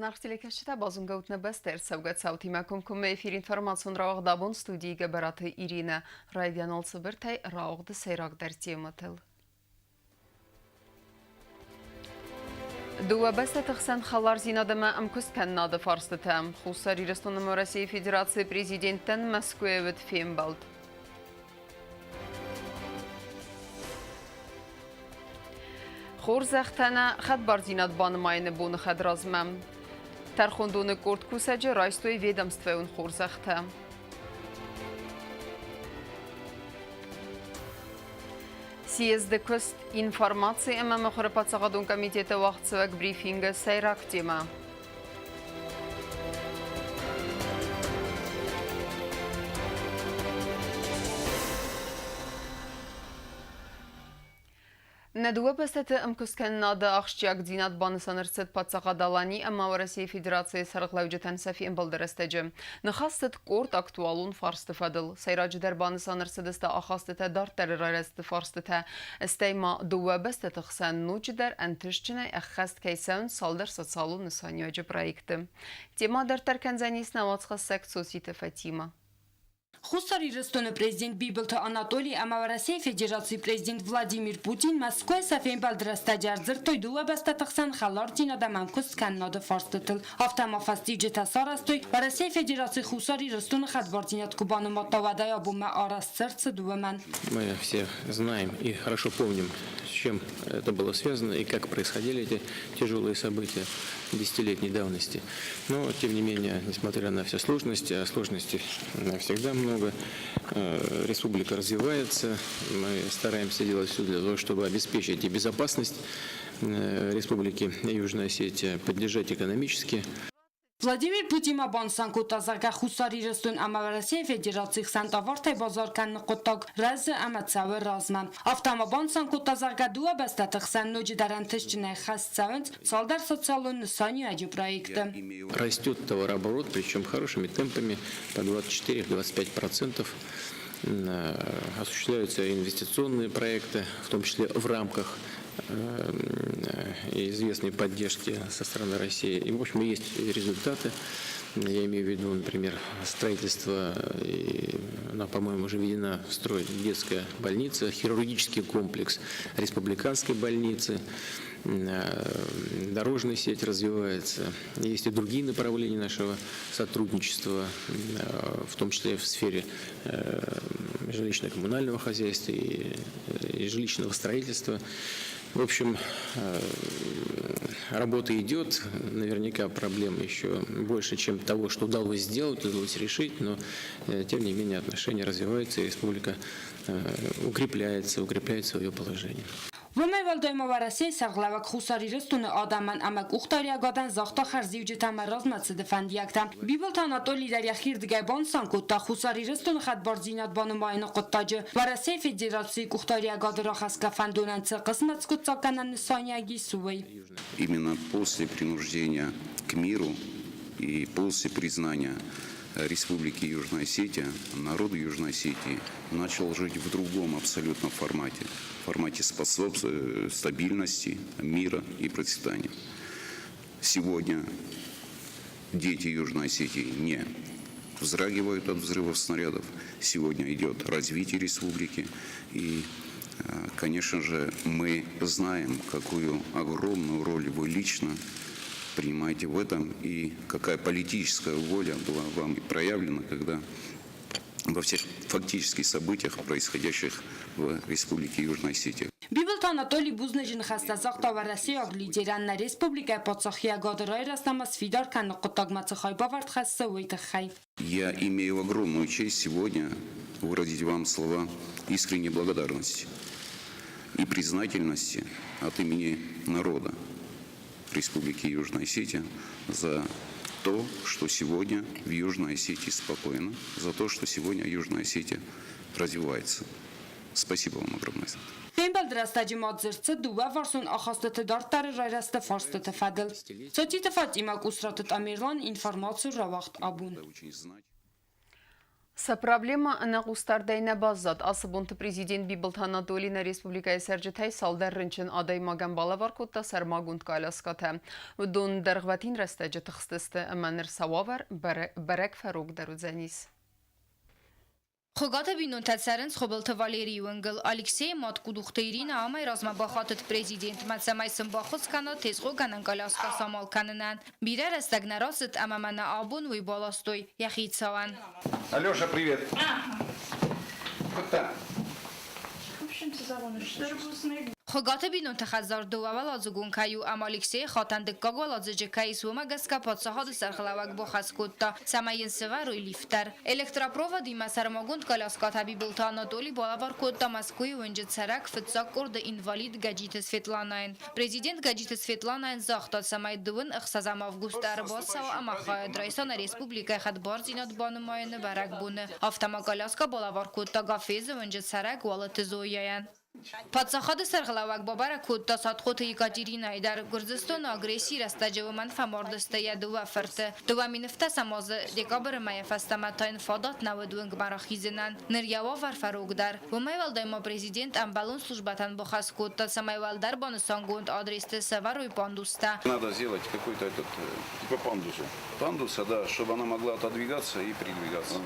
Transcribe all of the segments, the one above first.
Narxtilekəşçidə bazın qavutuna bəstər səvqət savti məkunkum efir informasiyon ravaq dabun studiyi qəbəratı İrina Raydiyan olsa bir təy ravaqdı seyraq dərtiyəmətil. Dua bəstə təxsən xalar zinadəmə əmküst kənnadı farsdı təm. Xusar İrəstonum Rasiya Federasiya Prezidentdən Moskvaya vəd fiyim baldı. Xorзахтана хадбар зинат банмайны буны хадразмам. Тархундуны корт кусаджи райстой ведомстве он Xorзахта. Съезды көст информации эмама хурапацагадун комитета вахтсывак брифинга сайрак тема. Недуга бәстәті әмкүскен нады ақшчияк динат баны санырсыд патсақадалани әмма Россия Федерации сарықлауджетен сәфиен балдырыстыжы. Нұхастыд корт актуалун фарсты фадыл. Сайраджыдар баны санырсыдысты ақастыта дартары райрасты фарстыта. Әстейма дуга бәстәті қсан нучыдар әнтішчіне әққаст кейсәун салдар социалу нысанияжы проекты. Тема дартар кәнзәнесін аватсқа сәкт Фатима. Xusar İrəstonu prezident Bibilto Anatoliy əmə Россия Federasiya prezident Vladimir Putin Moskva səfəyin bəldirəstəcər zırtoy duva bəstə təxsən xalar cinada məmküs kənnadı farstıtıl. Haftama fastivcə təsarastoy və Россия Federasiya Xusar İrəstonu xədbar cinat kubanı matavadaya bu mə aras sırtsı duva mən. Мы все знаем и хорошо помним, с чем это было связано и как происходили эти тяжелые события десятилетней давности. Но, тем не менее, несмотря на все сложности, а сложностей всегда много, республика развивается, мы стараемся делать все для того, чтобы обеспечить и безопасность республики Южная Осетия, поддержать экономически. Vladimir Putin abansan tazarga Xusar İrəstun əmə Россия Federasiya xsantavarte bazarkan nqotaq razı əmətsavi razman. Avtama abansan tazarga dua bəstə təxsən nöcüdərən təşçinə xəstəvənt saldar социалун нысанияжы проекты. Растет товарооборот, причем хорошими темпами по 24-25%. Осуществляются инвестиционные проекты, в том числе в рамках известной поддержки со стороны России. И, в общем, есть результаты. Я имею в виду, например, строительство, она, по-моему, уже введена в строй детская больница, хирургический комплекс республиканской больницы, дорожная сеть развивается. Есть и другие направления нашего сотрудничества, в том числе в сфере жилищно-коммунального хозяйства и жилищного строительства. В общем, работа идет, наверняка проблем еще больше, чем того, что удалось сделать, удалось решить, но тем не менее отношения развиваются, и республика укрепляет свое положение. Vəməvəl döymə Россия сəğləvək Xusar İrəstunu adamən əmək uxtariyagadan zaxta xərzivcü təmərrazməsi dəfəndiyəkdən. Bibilt Anatoliy dəryaxir digəybon sankutta Xusar İrəstunu xədbar zinat banımayını qottacı və Россия Federasiya uxtariyagadı raxaska fəndonənçə qısmət skutsakanən nüsaniyəgi suvay. Именно после принуждения к миру и после признания Республики Южная Осетия, народ Южной Осетии начал жить в другом абсолютно формате. В формате стабильности, мира и процветания. Сегодня дети Южной Осетии не вздрагивают от взрывов снарядов. Сегодня идет развитие республики. И, конечно же, мы знаем, какую огромную роль вы лично принимаете в этом и какая политическая воля была вам проявлена, когда во всех фактических событиях, происходящих в Республике Южная Осетия. Bibilt Anatoliy Buznejin xəstəzaqda və Россия liderənlə Respublika Potsakhiya qadıray rastlamas fidar kanı qutagmatı xaybavart xəstə uytəxay. Я имею огромную честь сегодня выразить вам слова искренней благодарности и признательности от имени народа Республики Южная Осетия за то, что сегодня в Южной Осетии спокойно, за то, что сегодня Южная Осетия развивается. Спасибо вам огромное. Бəldirəstəci madzırçı duva varsun axastıtı dartları rayrəstə farstı fədil. Sötü Fatimak usratı Amirlan informasiya ravaqt abun. Проблема нагустардайна баззат. Асыбунты президент Бибилт Анатолийна республикая сәрджетай салдар рынчын адай маган балавар кутта сармагунд каляската. Дун даргватин растаджы тықстысты әмәнір сававар барак фарук дарудзанис. Խոգատը բինունտացարենց խոբլթը Վալերի ունգլ Ալիքսեյ մատկուդուխտեիրին ամայ ռազմաբախատըտ պրեզիդենտ մացամայսն բախոց կանա թեզղո կանանկալասկա սամալ կաննան։ Բիրար աստագնարասըտ ամամանա աբուն վի բալաստոյ яхицаван. Алеша, привет. Куда? Խոգատը բինունտը խազար դուավալ ածուգունքայու ամալիքսեյ խատանդը կագվալ ածջեկայիս վումագասկա պատսահադը սարխլավակ բոխասկոտտա սամայեն սվար ու լիֆտար։ Էլեկտրապրովը դիմասարմագունդ կալասկաթաբի բլթա Անատոլի բալավար կոտտա Մոսկվի ունջը ցարակ ֆծակորդը ինվալիդ Գաջիտը Սվետլանային։ Պրեզիդենտ Գաջիտը Սվետլանային զախտա սամայ դվն ըխսազամ ավգուստ արբոսավ ամախայ դրայսան ռեսպուբլիկա խատբար զինատ բանումայնը բարակ բունը ավտոմակալասկա բալավար կոտտա գաֆեզը ունջը ցարակ ուալը զոյայան։ Պատսախադը սարխլավակ բաբարը կոտտա սատխոթը Եկատերինայի դար Գուրզստոն ագրեսի ռաստաջվման ֆամորդստը յադուվա ֆրտը դուվա մինվտա սամոզը դեկաբրը մայաֆաստամատային ֆադատ նավդունգ մարախիզենան նրյավա վարֆարոգդար վմայվալ դայմա պրեզիդենտ ամբալուն службатан бохас котта самайвалдар бонусангунд адресте савару и пандуста. Надо сделать какой-то этот, типа пандуса. Пандуса, да, чтобы она могла отодвигаться и передвигаться.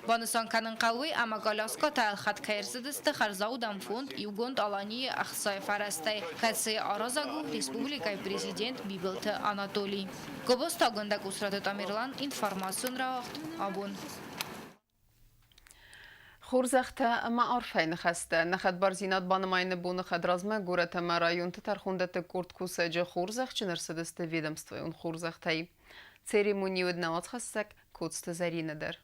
Бонусан кананкалуи амагаласка талхат кайрсыдысты харзаудан фонд и угонд алани ахсай фарастай. Катсы аразагу республикай президент Бибилт Анатолий. Кобоста гондак усратет Амирлан информацион равахт абун. خورزخته اما عرفین خسته نخد برزینات بانماین بون خد رازمه گورت ما رایون ترخوندت کورد کوسج خورزخ چنر سدست ویدمستوی اون خورزخته церемонии уднават خستک کوست زرینه در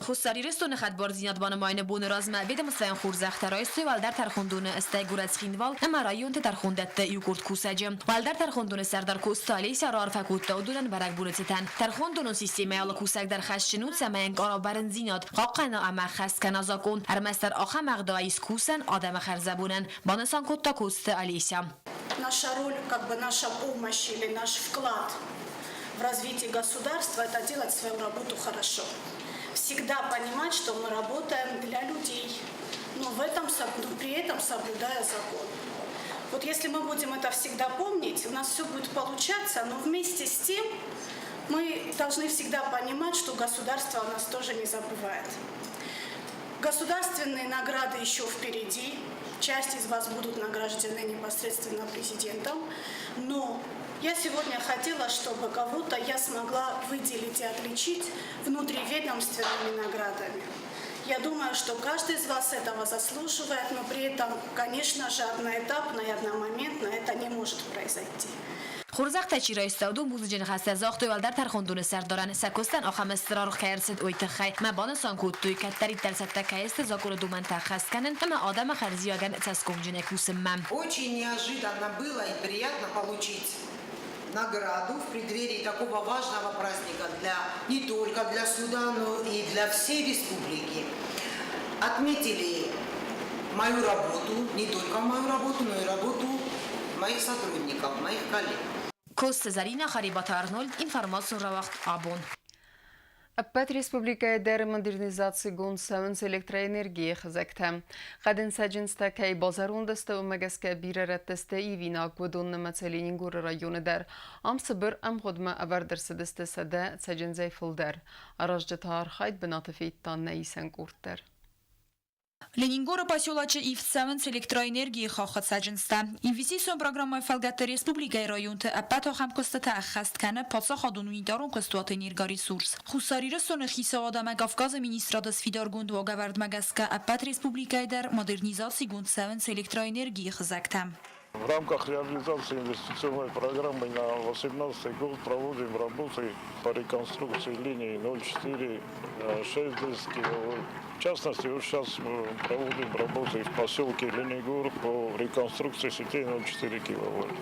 خساری رستون خد بارزینات بانماین بون رازمه ویدمستوی خورزخته رایستوی والدر ترخوندون استه گورت خینوال اما رایون ترخوندت یوکورد کوسج والدر ترخوندون سردار کوستالی سرار فکوت دودن برک بونتتن ترخوندون سیستمی آل کوسک در خشنود سمنگ آرا برنزینات قاقنا اما خست کنازاکون هرمستر آخه مقدایس کوسن آدم خرزبونن بانسان کتا کوست الیسا. Наша роль, как бы наша помощь или наш вклад в развитие государства – это делать свою работу хорошо. Всегда понимать, что мы работаем для людей, но при этом соблюдая закон. Вот если мы будем это всегда помнить, у нас все будет получаться, но вместе с тем мы должны всегда понимать, что государство о нас тоже не забывает. Государственные награды еще впереди. Часть из вас будут награждены непосредственно президентом, но я сегодня хотела, чтобы кого-то я смогла выделить и отличить внутриведомственными наградами. Я думаю, что каждый из вас этого заслуживает, но при этом, конечно же, одноэтапно и одномоментно это не может произойти. خورزخ تچیرای استادو موزجن خسته زاخت والدر ترخوندون سردارن سکوستن آخم استرار خیرسد اویتخی ما سانکوت توی کتری درصد تکایست زاکور دو منطقه خست کنن اما آدم خرزیاگن تسکم جنکوسم مم. Очень неожиданно было и приятно получить награду в преддверии такого важного праздника не только для Судана, но и для всей республики. Отметили мою работу, не только мою работу, но и работу моих сотрудников, моих коллег. کوست زرین خریبات ارنولد інформацію равахт абон. Аппет республикая дер модернизации гун савынс электроэнергии хазакта. Қадын саджинста кай базарундасты умагаска бирараттасты и вина аквадонны мацалинин гуры районы дар. Амсы бір ам ходма авардырсыдасты сада саджинзай фылдар. Аражджата архайд бинатыфейттан наисан курттар. Ленингора поселачы ивцавынс электроэнергии хохот саджинста. Инвестицион программой фалгатты республикай районты аппато хамкостата ахастканы подса ходунуидарун костуат энергоресурс. Хусари ресоны хиса адама Кавказа министрада сфидаргунд вагавард магаска аппат республикай дар модернизации гундсавынс электроэнергии хазакта. В рамках реализации инвестиционной программы на 2018 год проводим работы по реконструкции линии 0,4-6 киловольт. В частности, вот сейчас мы проводим работы в поселке Ленигор по реконструкции сетей 0,4 киловольт.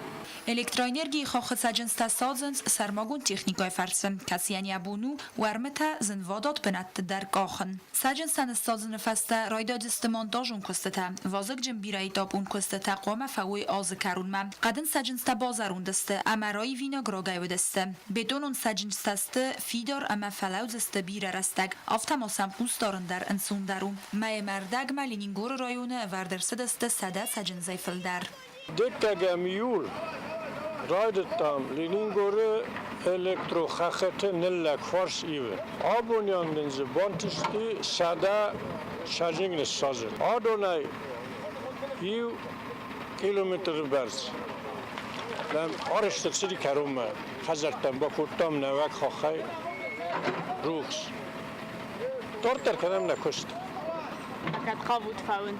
Электроэнергии хохот саджинста садзенс сармагун техникой фарсен. Касияни абуну уармета зенвадат бенатты дар кахен. Саджинстан садзен фаста райдадисты монтажун костата. Вазык джембирай тап ун костата қома фауи karunma. Qadın sacinsta bazarun deste, amaray vina grogay deste. Betonun sacinstaste fidor ama falauzeste bir rastag. Aftamasam pustarındar insundarum. May merdag ma Leningor rayonu verderse deste sada sacin zayfildar. Dekkagem yul. Raydıttam Leningor'u elektro xaxete nellak fars ive. Abonyandınızı bantisti sada şarjingnes sazı. Adonay yiv kilometre bers. Ben arıştık siri karuma. Hazarttan bakuttam nevak xaxay ruhs. Torter kadem ne kost. Kat qavut faun.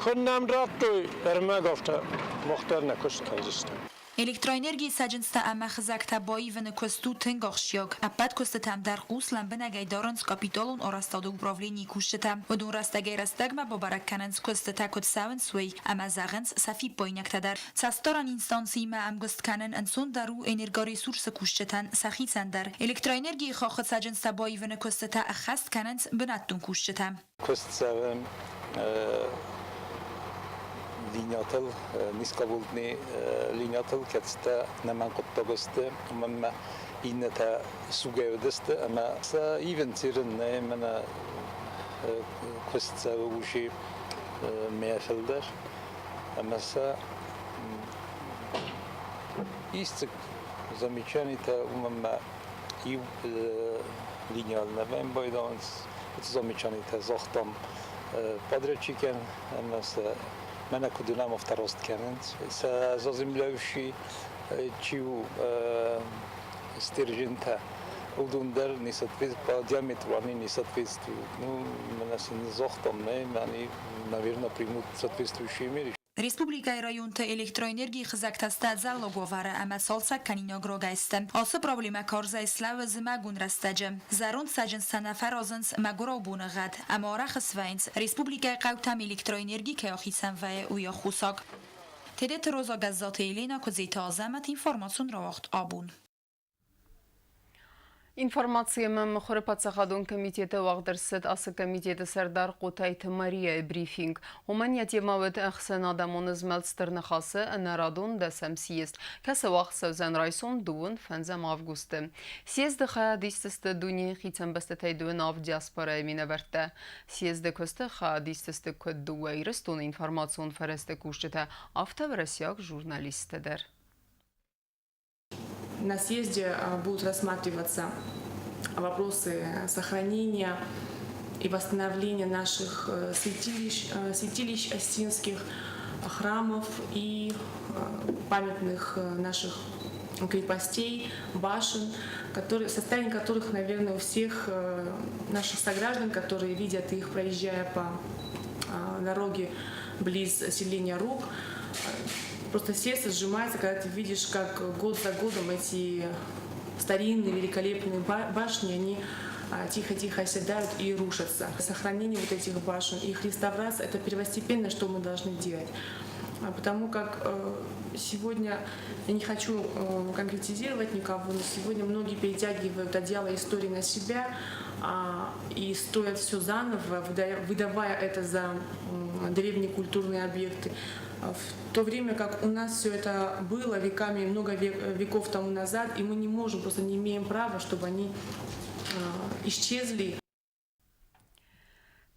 Kunnam rattoy ermag afta muhtar ne kost kazistan. Elektroenergie sacinsta ama xizakta boivene kostu tengorshiog. Apad kostetam dar Ruslan benagay dorans kapitolun orastadug brovlini kusheta. Odun rastagay rastagma bobarakkanens kosteta kod sawen sway ama zagens safi poinakta dar. Sastoran instansi ma am gostkanen en sondaru energori surse kushtetan sachitan dar. Elektroenergie khokhat sacinsta boivene kosteta akhast kanens benattun kusheta. Kost sawen Linyatel, niskavultni linyatel ketste neman kottagoste, amma inneta sugevdeste, amma sa eventiren ne mena kost ushi mefelder, amma sa istek zamечаний-то умма и линялна вен бойданс, замечаний-то захтам подрядчиком, amma sa Mana kudunam oftarost kenent. Sa zazimlevşi çiu stirjinta. Uldundar nisatviz pa diametrani nisatviz tu. Ну, mana sin zohtam ne, mani наверное примут соответствующие меры. Республикай районта электроэнергии хизактаста залоговара ама солса каниногрогайсте. Осы проблема корзай слава зимагун растаджа. Зарун саджинста нафаразенс магуробуна гад. Ама арахс вайнс республикай қаутам электроэнергии кеохисан вай уя хусаг. Тедет роза газзат Елена козита азамат информацион равахт абун. Информациями мухори пацахадун комитеті вағдырсыд асы комитеті сардар қутайты Мария брифинг. Умания темавыд әхсен адамун измелстырны хасы әнарадун дәсәм сиест. Кәсі вақ сәвзен райсон дуын фәнзәм августы. Сиезді қая дистісті дуни хитсен бәсті тәйдуын ав диаспора әміне бәртті. Сиезді көсті қая дистісті көд дуайрыстун информацион фәресті күшчеті авта вәрәсияк журналистедер. На съезде будут рассматриваться вопросы сохранения и восстановления наших святилищ осетинских, храмов и памятных наших крепостей, башен, состояние которых, наверное, у всех наших сограждан, которые видят их, проезжая по дороге близ селения Руг, просто сердце сжимается, когда ты видишь, как год за годом эти старинные великолепные башни, они тихо-тихо оседают и рушатся. Сохранение вот этих башен, их реставрация — это первостепенно, что мы должны делать. Потому как сегодня, я не хочу конкретизировать никого, но сегодня многие перетягивают одеяло истории на себя и строят все заново, выдавая это за древние культурные объекты. В то время как у нас все это было веками, много веков тому назад, и мы не можем, просто не имеем права, чтобы они исчезли.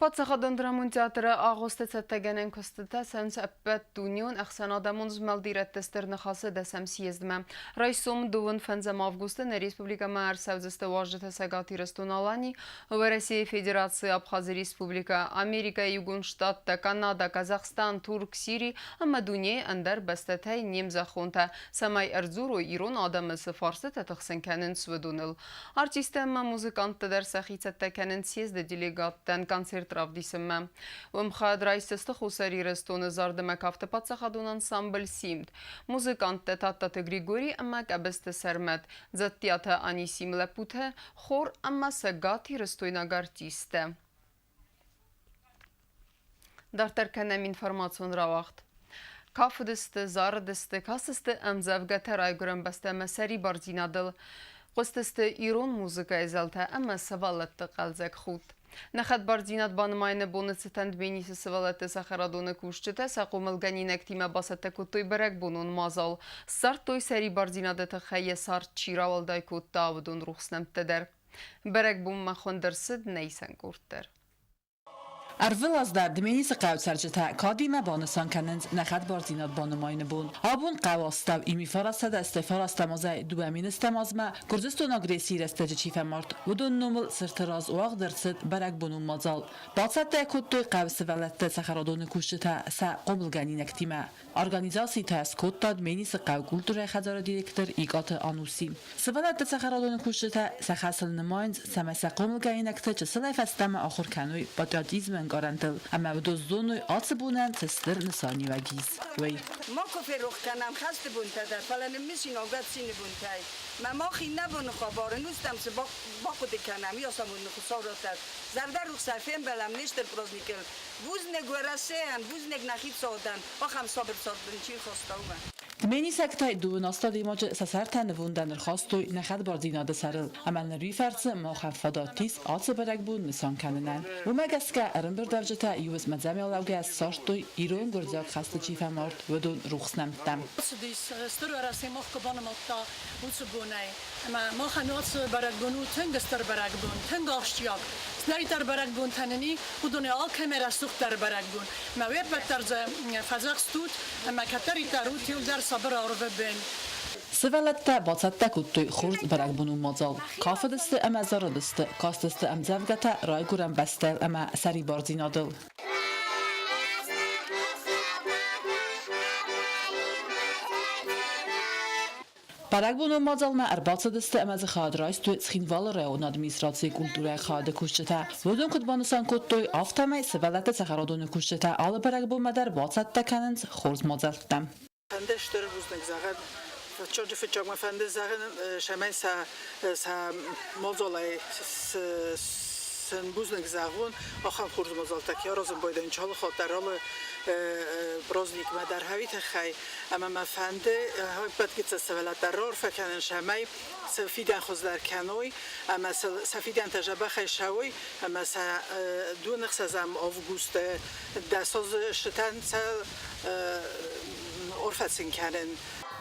Пацахадон драмун театры ағосты цәттәгәнен көстіті сәмс әппәт дүнион әқсан адамын змәл диреттестерні қасы дәсәм сиездімі. Райсом дуын фәнзәм августын республика мәр сәвзісті важжыты сәгаты рыстун алани, Россия Федерации, Абхазия Республика, Америка, Югун Штатта, Канада, Казахстан, Турк, Сирия, әмі дүние әндер бәстәтәй немза хонта, сәмай әрзуру ирон адамысы фарсы тәтіқсын кәнін свыдуныл. Артисті әмі музыканты дәр сәхи цәттәкәнін сиезді делегаттан концерт Равдисымма. Умхад райсысты хусари рыстуны зардымак автопатсахадун ансамбль симд. Музыканты таттаты Григорий аммак абысты сәрмәт. Заттията Анисим Лепутhe, хор амма сагати рыстуйнаг артисты. Дартарканам информацион равахт. Кафыдысты, зардысты, касысты әмзәвгәтә райгырын бәсті мәсәри бардинадыл. Қостысты ирон музыка әзәлті әмі савалатты қалзәк худ. Նախատ բարձինատ բանմայնը բոնեցը տանդմենիսը սվալատը սախարադոնը կուշչտը սաղոմըլգանին ակտիմը բասատը կուտոյ բրակ բունուն մազալ։ Սարտ տոյ սերի բարձինադը խայը սարտ չիրավալ դայքոտ տավդուն ռուխսնեմ տդեր։ Բրակ բուն մախոնդրսըդ նեյսան կուրտեր։ Arvılazda Dmenisi qavsarjıta kadime banısan kanınz naxat barzinat banımayını bun. Abun qavastav imi farasada istefarastamazay duamin istemazma Kurdistan agresi resteci çife mart. Vudun numul sırtıraz oağdırsit barak bunun mazal. Batsatta kuttu qavsi velette saharadonu kuşita sa qomulganin ektime. Organizasi tas kutta Dmenisi qav kultura xazara direktor iqatı anusim. Sıvalette saharadonu kuşita saxasıl nımayınz samasa qomulganin ektici sılay fastama axur kanuy patriotizmen garantil اما دوزدونوی آت بونن تستر نسانی و گیز وی ما کفر روخ کنم خسته بون تدر فلان میشین آگت سینه بون تای ما خی نبون خباره نوستم سه با خود کنم یا سمون خسارات زردر روخ سرفیم بلم نشتر پرازنیکل بوز نگورسن بوز نگنخید سادن آخم صابر سادن چی خواستم Dmeni sektay duvun astadi maçı sasartan vundan rxastoy naxat bardinada sarıl. Amal nari farsı muhaffadatis atsı barak bun nisan kanınan. Bu magaska arınbir davcıta yuvuz madzami alavga sartoy İran gurzak xastı çife mart vudun ruxsnamtam. Dis sturu arası muhkabanım hatta uçu bunay. Ama muhanat barak bunu tengster barak bun tengaşçıyak. Snaytar barak bun taneni vudun al kamera suhtar barak bun. Ma web better fazak stut ama katari tarut yıldar sabır arve ben. Sıvalatta batsatta kuttu xurz barak bunun mazal. Kafadıstı ama zaradıstı. Kastıstı am zavgata rayguran bastel ama sari barzinadıl. Barak bunun mazalma arbatsadıstı ama zıxadraystu sxinvalı rayon administrasiya kulturaya xadı kuşçıta. Vudun kutbanısan kuttuy aftamay sıvalatta saharadonu kuşçıta alı barak bu madar batsatta kanınz xurz mazalttam. Fendeştir buznek zaten çocuğu fıçakma fende zaten şemay sa mozolay sen buznek zaten axam xurz mazaltak ya razım boydan inşallah xatıralı برازنیک ما در هویت خی اما مفنده بعد که سوالات درار فکنن شمای سفیدن خوز در کنوی اما سفیدن تجربه خی شوی اما دو نقص زم آوگوست دستاز شتن عرفتن کنن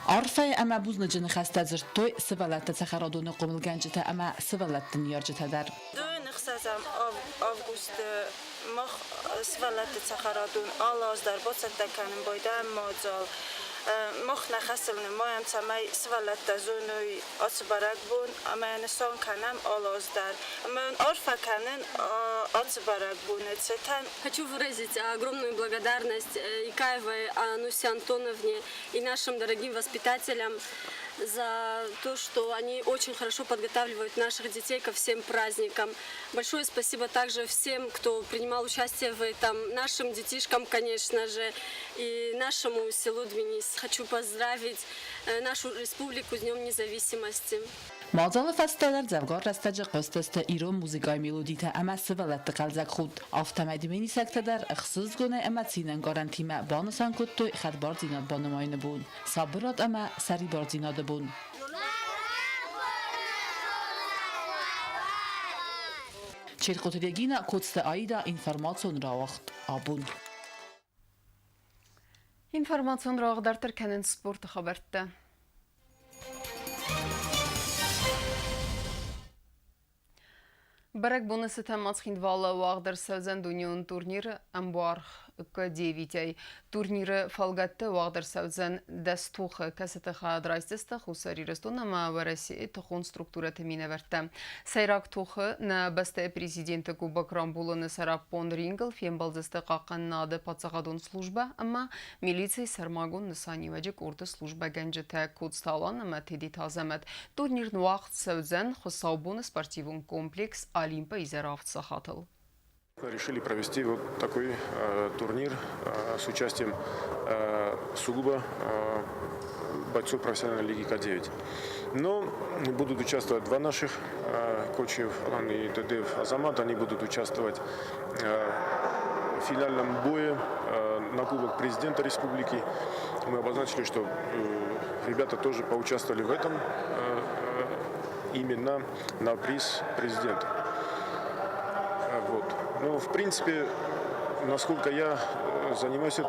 عرفه اما بوزن جن خسته زرتوی سوالات تخرادون قومل گنجته اما سوالات نیارجته در دو نقص زم آوگوست مخ سوالات تخرادون آلاز در بسط کنن بایدم ماجال مخ نخسل نمایم سمای سوالات تزونوی آتبارک بون اما نسان کنم آلاز در اما عرفه کنن آتبارک بونه цветан. Хочу выразить огромную благодарность Икаевой Анусе Антоновне и нашим дорогим воспитателям за то, что они очень хорошо подготавливают наших детей ко всем праздникам. Большое спасибо также всем, кто принимал участие в этом, нашим детишкам, конечно же, и нашему селу Дминис. Хочу поздравить нашу республику с Днем независимости. Mazal festeler zavgar rastacı qostasta İran muzikay melodita ama sıvalat qalzak xud. Aftamadimeni sekteder ixsız gune ama sinen garantime banısan kuttu xadbar zinat banımayını bun. Sabırat ama sari bar zinadı bun. Çerqotirgina kutsta ayda informasyon ravaqt abun. İnformasyon ravaqdar Türkiye'nin sport xabarda. Барак бонусы тамас хиндвала вағдар сәузен дүнион турниры амбуарх К9 турниры фалгатты вағдар сәузен дәстуқы кәсіті қадрайстысты хусари рестона ма вараси тұхун структура тәміне вәртті. Сайрак тұхы на басты президенті Кубак Рамбулыны Сараппон Рингл фембалдысты қаққан нады пацағадун служба, ама милиция сармагун нысани вәжік орды служба гәнжеті кодсталан ама теді тазамет. Турнир вағд сәузен хусаубуны спортивун комплекс Олимпа Изеравт Сахатыл. Решили провести вот такой турнир с участием сугубо бойцов профессиональной лиги К9. Но будут участвовать два наших коучев, Алан и Дедев Азамат. Они будут участвовать в финальном бое на Кубок президента республики. Мы обозначили, что ребята тоже поучаствовали в этом именно на приз президента. Вот. Но, в принципе, насколько я занимаюсь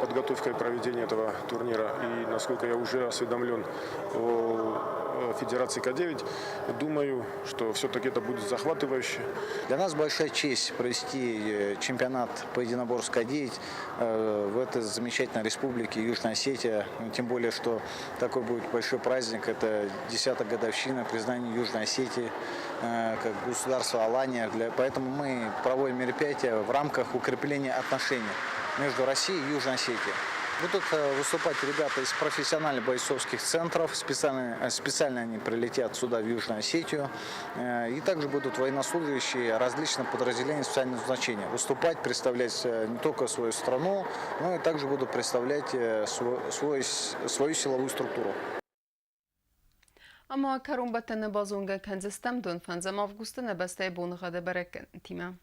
подготовкой проведения этого турнира и насколько я уже осведомлен о Федерации К9, думаю, что все-таки это будет захватывающе. Для нас большая честь провести чемпионат по единоборству К9 в этой замечательной республике Южная Осетия. Тем более, что такой будет большой праздник. Это 10-я годовщина признания Южной Осетии как государства Алания. Поэтому мы проводим мероприятия в рамках укрепления отношений между Россией и Южной Осетией. Будут выступать ребята из профессиональных бойцовских центров. Специально они прилетят сюда, в Южную Осетию. И также будут военнослужащие различных подразделений специального назначения. Выступать, представлять не только свою страну, но и также будут представлять свою силовую структуру. Ama karumbatene bazonga kenzestem dön fenzem avgustene beste bonğade berek time.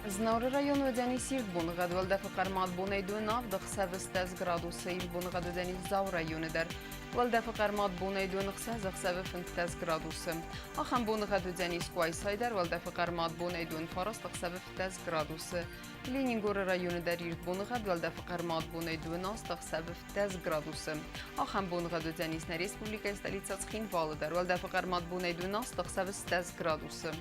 Знаур району дени сирт бунğad валда фақармат бунay dönav dıq 7 градусы ил бунğad deni Zau rayonu der. Валда фақармат бунay dönıq 7 градусы. Ахам бунğad deni Squay sayder валда фақармат bунay dön faras dıq 7 градусы. Ленингор району der ирт bунğad валда фақармат bунay dönas dıq 7 градусы. Ахам bунğad deni Республика столица Цхинвалы der валда фақармат bунay dönas dıq 7 градусы.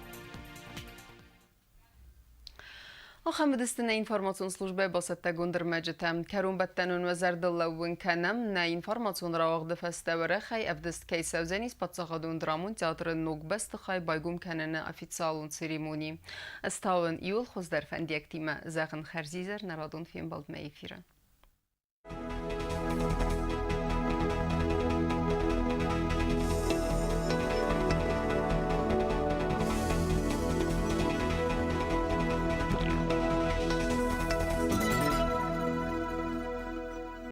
آخر مدستن اینفورماسیون службе басатта гундырмаджетам карумбаттанун вазардыллавун канам на информацион равагды фаставара хай абдыст кейсавзанис патсахадун драмун театрын ногбаст хай байгум кананы официалун церемонии. Ставын июл хоздар фандиактима захын харзизер народун фембалдма эфира.